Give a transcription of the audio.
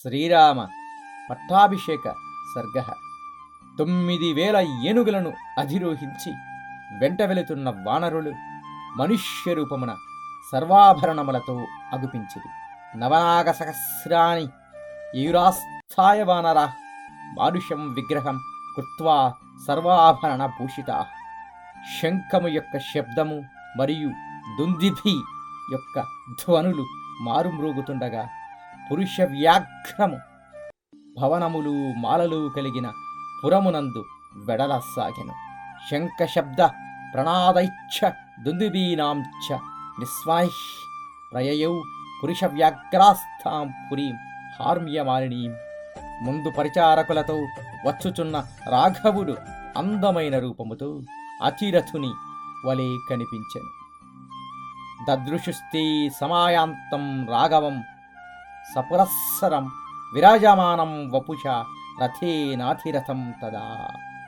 శ్రీరామ పట్టాభిషేక సర్గ. 9,000 ఏనుగులను అధిరోహించి వెంట వెళుతున్న వానరులు మనుష్య రూపమున సర్వాభరణములతో అగుపించిరి. నవనాగ సహస్రాణి యూరాస్థాయ వానరా మానుషం విగ్రహం కృత్వా సర్వాభరణ భూషితా. శంఖము యొక్క శబ్దము మరియు దుందిభి యొక్క ధ్వనులు మారుమ్రోగుతుండగా పురుష వ్యాఘ్రము భవనములు మాలలు కలిగిన పురమునందు వెడలసాగెను. శంఖ శబ్ద ప్రణాదైచ్చ దుందుబీనాంచ నిస్వాహ్ ప్రయయౌ పురుష వ్యాఘ్రాస్థాం పురీం హార్మ్యమాలినీం. ముందు పరిచారకులతో వచ్చుచున్న రాఘవుడు అందమైన రూపముతో అతిరథుని వలె కనిపించెను. దదృశుస్తే సమాయాంతం రాఘవం సపురస్సరం విరాజమానం వపుష రథేనాధిరథం తదా.